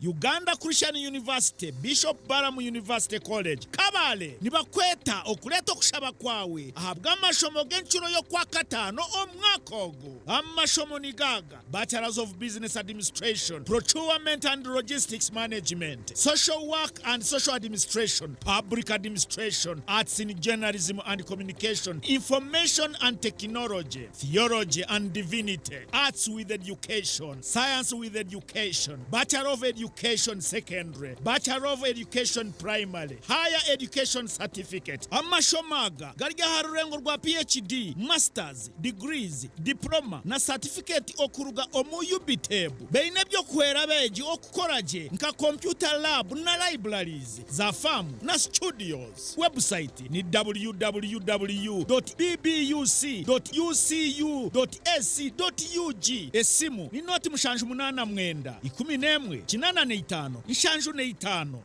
Uganda Christian University, Bishop Balamu University College, Kabale, nibakweta okuleta okushaba kwawe. Ahabwa amashomo g'enshuro yo kwa katano omwaka ogwo. Amashomo ni gaga: Bachelors of Business Administration, Procurement and Logistics Management, Social Work and Social Administration, Public Administration, Arts in Journalism and Communication, Information and Technology, Theology and Divinity, Arts with Education, Science with Education, Bachelor of Education Secondary, Bachelor of Education Primary, Higher Education Certificate. Amashomaga galiga harurengo rwa PhD, Masters, Degrees, Diploma na Certificate okuruga omuyubitebu. Beine byo kwera beji okukoraje nka Computer Lab na libraries za famu na studios. Website ni www.bbuc.ucu.ac.ug. Esimu ni noti mushanju munana mwenda 11 kinana neitano inshanju neitano.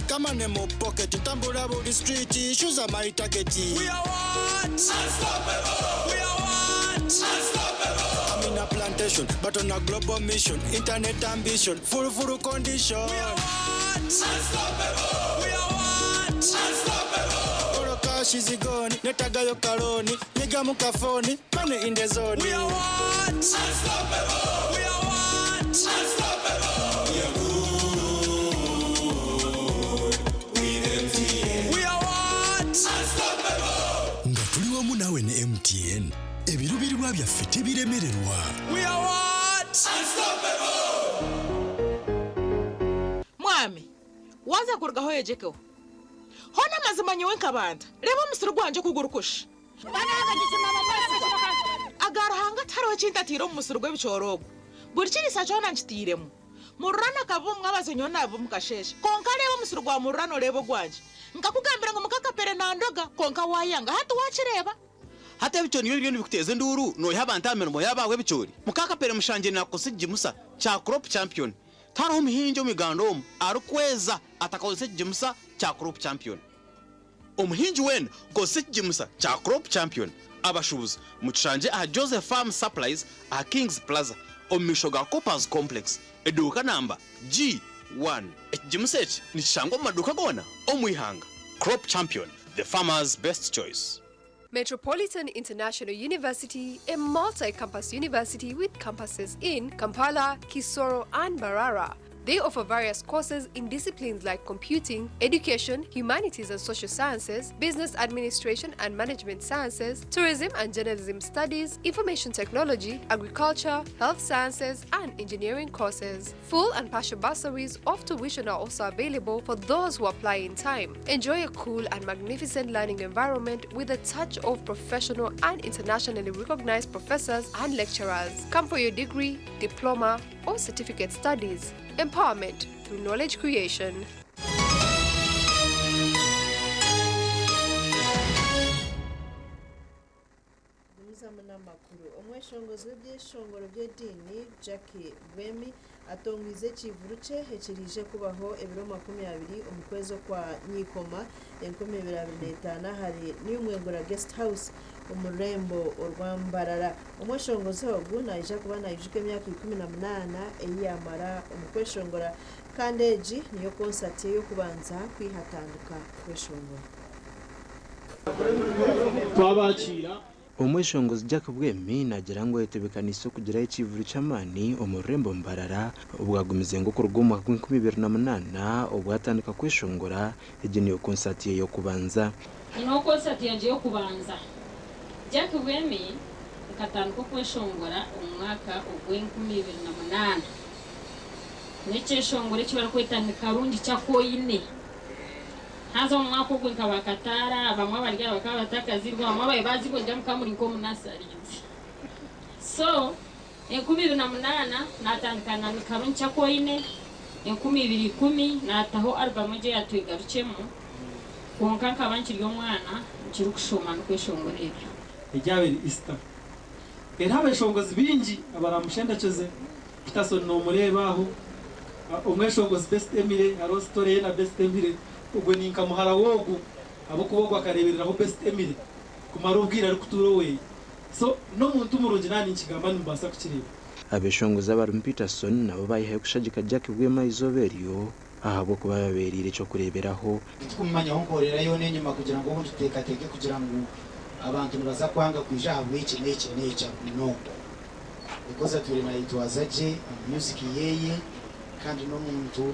Kama nemo pocket tambula body street issues are my target. We are what? Unstoppable. We are what? Unstoppable. I'm in a plantation but on a global mission, internet ambition, full condition. We are what? Unstoppable. We are what? Unstoppable. Oro cash is gone, netaga yo karoni, niga mukafoni, money in the zone. We are what? Unstoppable. We are what? Unstoppable. We are good.
Tuliwamu nawe ne MTN. Ebirubirirwa byaffe tebiremererwa.
We are what? Unstoppable.
Mwami, waza kurugaho yejeko. Hona mazima nyewe nkabanda. Reba musuru gwanje kugurukusha. Agarahanga taro cintatiro musuru gwe bicorogo. Burikiri sajona nchitiremu. Murana kabumwa bazonyo nabo mukasheshe. Konka reba musuru gwa murano rebo gwanje. Nkakugambira ngo mukakapere nandoga konka wayanga hatu wachireba.
Hata bichoni yo bintu bikuteze nduru no yabanta amenmo yabawe bichori. Mukakapere mushanje nakosije musa cha crop champion. Taro muhinjo migandom arukweza atakaosije musa cha crop champion. Omuhinji wen gosije musa cha crop champion. Abashubuzi muchanje a Joseph Farm Supplies a Kings Plaza omishoga Coppers Complex eduka namba G1. Ejimusechi ni shango maduka gona omwihanga. Crop Champion, the farmer's best choice.
Metropolitan International University, a multi-campus university with campuses in Kampala, Kisoro, and Mbarara. They offer various courses in disciplines like computing, education, humanities and social sciences, business administration and management sciences, tourism and journalism studies, information technology, agriculture, health sciences, and engineering courses. Full and partial bursaries of tuition are also available for those who apply in time. Enjoy a cool and magnificent learning environment with a touch of professional and internationally recognized professors and lecturers. Come for your degree, diploma, or certificate studies. Empowerment through knowledge creation.
Omweshongozi w'ebyeshongoro by'edini Jackie Bwemi atongwize ekivuru kye ekirije kubaho ebiro 20 omu kwezi kwa Nyikoma 2025 hari New Mwengura Guest House umurembo urwambarara umweshongozi ogu naija kuba nayijuka emyaka 18 eyamara omukweshongora kandi egi niyo konsati yo kubanza kwihatanduka kweshongora
twabakira
umweshongozi Jack Bwemi nagira ngo yetebekaniso kugira ikivuru cy'amani umurembo mbarara ubwagumize ngo kurugoma ku 2008 ubwatandika kweshongora egi niyo konsati yo kubanza
ino konsati yaje yo kubanza Jack Bwemi katanduka kweshongora umwaka ogw'2008 necheshongore chibara kwetandika rundi chakoine haza umwaka ogwo nkabakatara bamwe barya bakabatakazirwa bamwe bazi ko njya mukamuri ko munasarizi so 2008 natandikana nikarundi chakoine 2010 nataho album je yatwigaruchemo konka kabanchiri y'omwana kiri kushoma no kweshongorera
ijyabe Easter era abeshongozi bingi abaramushenda choze Peterson no murebaho umweshongozi best emire aro story na best emire ubwo ninka muhara wogu abo kubogwa karebereraho best emire kumara ubwira ari kuturo we so no muntu murungi nani nkigamba nimbasa kukireba
abeshongozi abarum Peterson nabo bayihaye kushagika Jack Bwema izoberiyo ahabo kuba baberire cyo kureberaho
twumanya aho nkorera yo nenyuma kugira ngo ubundi tutekateke kugira ngo abantu baza kwanga kwija habwe iki n'icyo no because turi na itwazaje music yeye kandi no muntu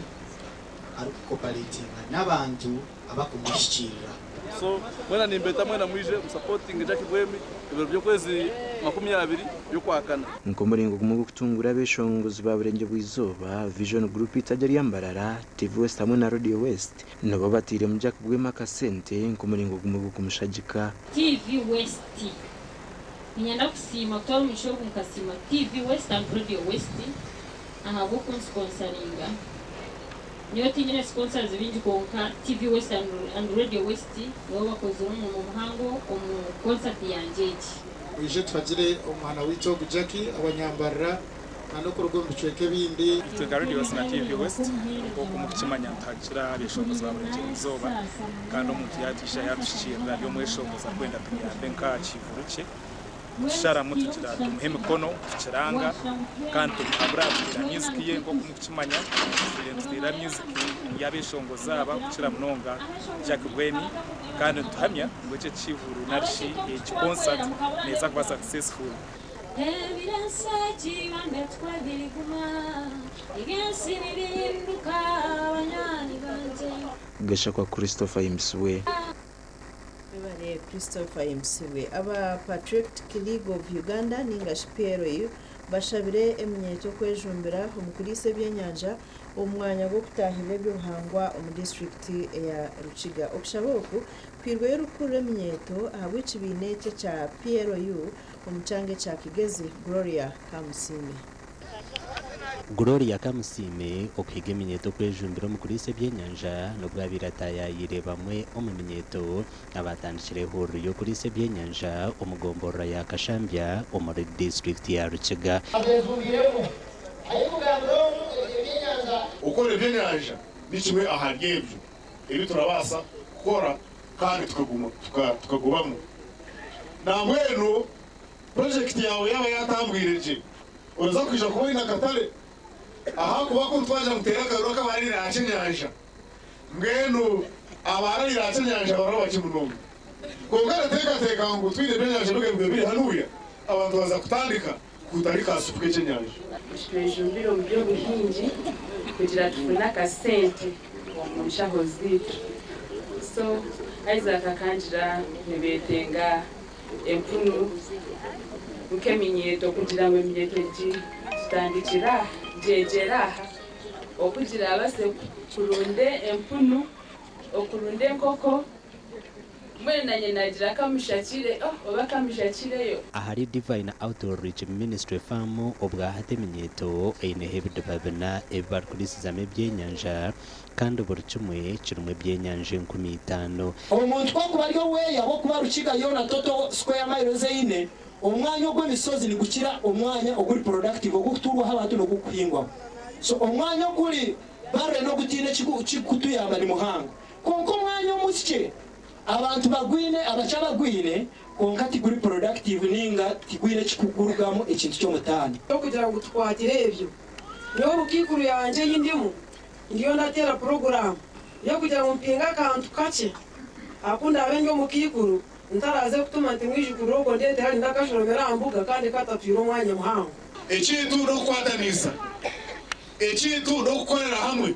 ari cooperating n'abantu abakumushyikira
so mwena nimbeta mwena mwije supporting Jack Bwemi ibiro byo kwezi 20 yo kwakana
nkomuringo gumu gutungura abeshongozi baburenge bwizoba Vision Group itajari yambarara TV West hamwe na Radio West nabo batire mu Jack Bwema kasente nkomuringo gumu kumushagika
TV West nyenda kusima kutora mishogo mukasima TV West and Radio West ahabo sponsoringa niyo tinyine sponsors bingi konka TV West and Radio West nibo bakoze mu muhango mu concert yanjeje
uje twagire umwana w'icyo Jackie abanyambarira nano kurugomba icweke bindi
twiga Radio West na TV West uko mukimanya ntakira abeshongozi baburenge izoba kandi umuntu yatisha yatushira yo mweshongoza kwenda tuyambe nka kivuruke shara mutu kira tumuheme kono tukiranga kandi tukaburabira music ye ngo kumukimanya tira music yabeshongoza aba kukira mnonga Jack Bwemi kandi tuhamya ngo cyo kivuru narishi iki concert neza kuba successful
gasha kwa Christopher Imswe
Bale Christopher Imsiwe aba Patrick League of Uganda ninga shipero yu bashabire emnyeto kwejumbira umukulise byenyanja umwanya go kutahire byohangwa mu district ya Ruchiga okushaboku kwirwe y'urukuru emnyeto ahabwici binete cha PRU umucange cha Kigezi Gloria Kamusime
Gloria Kamusime okwiga eminyeto kwejumbira omukulise byenyanja no bwabirataya yirebamwe omuminyeto abatandikire huru yo kulise byenyanja omugombora ya Kashambya omuri district ya Ruchiga
ukora byenyanja nikimwe ahagebyo ibi turabasa gukora kandi tukagubamo namweno project yawe yaba yatambwirije uraza kwija kubona Katare aha kuba ko twaje mutera karura kabarira achenyanja ngeno abarira achenyanja barabachi munongo kongara teka ngo twide benyanja bwe biri hanuya abantu baza kutandika kutarika asuke chenyanja
twejumbira mu byo buhinji kugira tufuna kasente mu shaho zitu so Isaac akanjira nibetenga empunu ukeminyeto kugira ngo emyeteji tutandikira jejera okugira abase kurunde empunu okurunde nkoko mwena nagira kamushakire oba kamushakireyo
ahari Divine Outreach Ministry farm obwa hateminyeto eine hebidabana ebar kulisizame byenyanja kandi buri kimwe kirumwe byenyanje 15
omuntu kwakuba ryo we yabo kuba Ruchiga yona toto square miles ine umwanya gw'emisozi ni gukira umwanya oguri productive oguturwa abantu no gukwingwa so umwanya oguri bare no gutine kikutuyamba ni muhanga konko umwanya umusike abantu bagwine abacha bagwine konka tiguri productive ninga tigwine kikukurugamo ikintu cyo mutani
cyo kugira ngo twatire ibyo niyo rukikuru yanje y'indimu ndiyo ndatera program yo kugira ngo mpinga akantu kake akunda abenyo mukikuru ntaraze kutuma ntimwijikuru ngo ndetera ndakashoromera ambuga kandi katatwira umwanya muhango
ekintu no kwadanisa ekintu no gukorera hamwe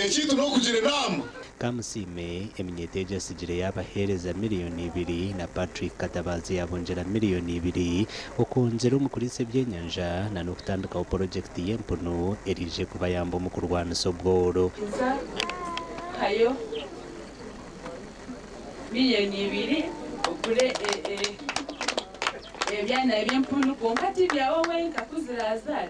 ekintu no kugira inama
Kamusime eminyeteja sigire y'abahereza miliyoni 2 na Patrick Katabazi yabonjera miliyoni 2 okonjera umukulise byenyanja na nokutandika project y'empuno erije kuba yambo mu kurwana sobworo
hayo miliyoni 2 okure ebyana ebyempunu konkati byawe nkakuziraza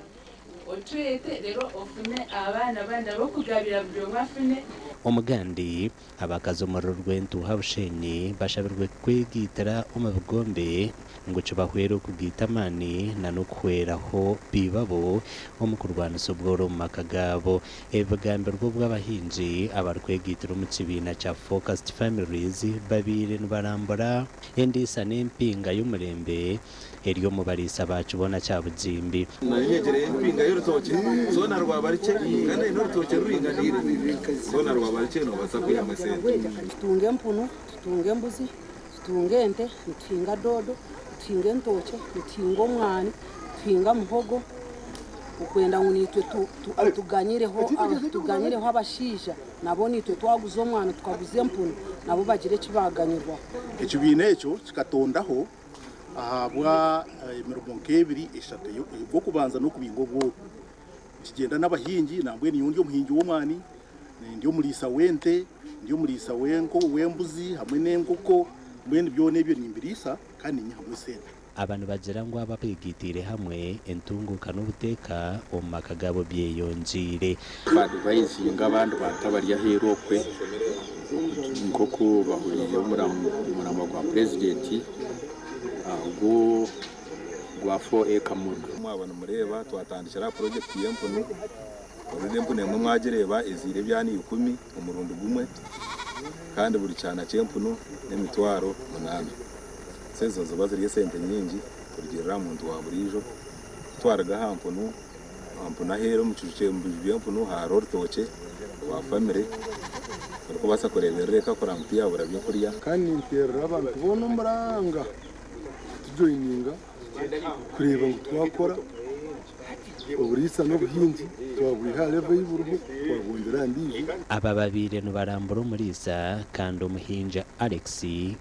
otwete rero ofune abana banda bokugabira byo mwafune
omugandi abakaza umuriro rw'entu habushenyi bashabirwe kwegitara umabugombe ngo cubahwero kugitamani na nokweraho bibabo omukurwana sobworo makagabo ebugambe rwo bw'abahinji abarkwegitira mu kibina cha Focused Families babire nbarambura endisa nempinga y'umurembe eriyo mubarisa bacubona cyabuzimbi
nayegereye impinga y'urutoke zona rwabarike kandi n'urutoke ruringanire zona rwabarike no basakuye amasente
tutunge mpunu tutunge mbuzi tutunge ente tutunga dodo tutunge ntoke tutunga omwani tutunga muhogo ukwenda ngunitwe tuganyireho abashija nabo nitwe twaguze omwana twaguze mpunu nabo bagire kibaganyirwa
ekibine ekyo kikatondaho ahabwa emirimo nk'ebiri eshatu yo kubanza no kubingo bwo kigenda n'abahingi nambwe ni yundi omuhingi w'omwani ndiyo mulisa wente ndiyo mulisa wenko wembuzi hamwe n'enkoko mwene byone ebyo nimbirisa kandi nyahamwe sente
abantu bagira ngo abapigitire hamwe entunguka n'ubuteka omakagabo byeyonjire
badvise ng'abantu batabarya herokwe nkoko bahuriye umuramo kwa president ahubwo gwafo ekamudu mwabana mureba twatandikira project y'empunu urudempune mu mwagereba izire byani 10 umurundo gumwe kandi buri cyana cyempunu n'emitwaro 8 sezo zobaziriye sente nyingi kurigera muntu wa burijo twaraga hampunu hero mu cyuce mbiyempunu haro rutoke wa family ko basa kurebereka korampia burabyo kuriya kandi nterera abantu bono muranga joininga kureba ngo twakora uburisa n'ubuhinzi twaburiha level y'uburuhu twabongera ndizi
aba babire no barambura umurisa kandi umuhinja Alex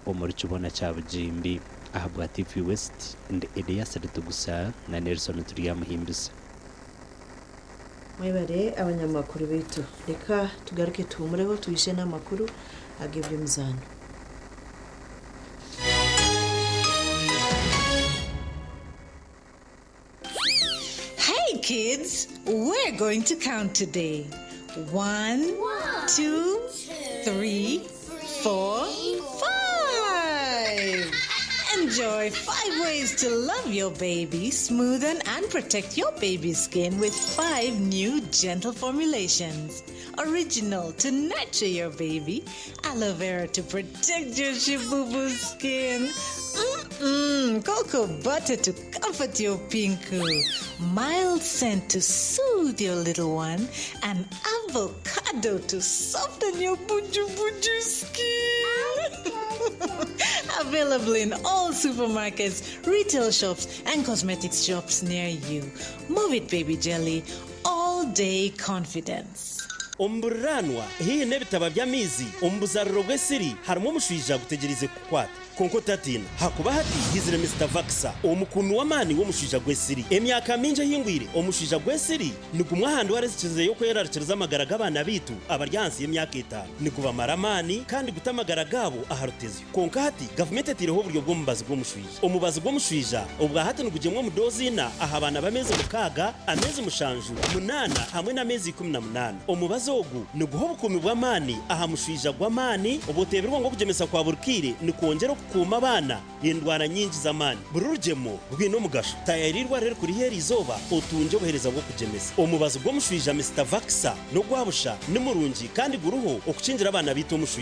umuricubona cyabujimbi ahabwa TV West and Elias Rutugusa na Nelson Turiyamuhimbisa
mwebare abanyamakuru bitu reka tugaruke tumureho tuyishe n'amakuru agibyo mizano.
Hey kids, we're going to count today. 1, 2, 3, 4, 5. Enjoy 5 ways to love your baby, smoothen and protect your baby's skin with 5 new gentle formulations. Original to nurture your baby, aloe vera to protect your shibubu skin. Cocoa butter to comfort your pinku, mild scent to soothe your little one, and avocado to soften your buju skin. Available in all supermarkets, retail shops, and cosmetics shops near you. Move it, baby jelly. All day confidence.
Omburanwa hii nebitaba by'amizi ombuzarro gwesiri harimo mushwija gutegereze kukwata konko tatina hakuba hati hizire Mr. Vaxa omukunu w'amani wo mushwija gwesiri emyaka minje hingwire omushwija gwesiri nigumwa handi waresikize yo kwerarikiriza amagara g'abana bitu abaryansi y'emyaka 5 nikuba maramani kandi gutamagara gabo aharutezi konka hati government etireho buryo bwo mubazi bwo mushwija omubazi bwo mushwija obwa hati nugujemwe mu dozina ahabana bameze mukaga amezi mushanju 8 hamwe na mezi 18 omubazi ogu nuguho bukumi bw'amani ahamushwija gw'amani oboteberwa ngo kujemesa kwa burkire nikongera kuma bana yindwana nyingi z'amani bururugemo bwino mugasho tayarirwa rero kuri heri izoba otunje bohereza bwo kujemesa omubazi bwo mushwija Mr. Vaxa no gwabusha nimurungi kandi guruho okucinjira abana bito mushwija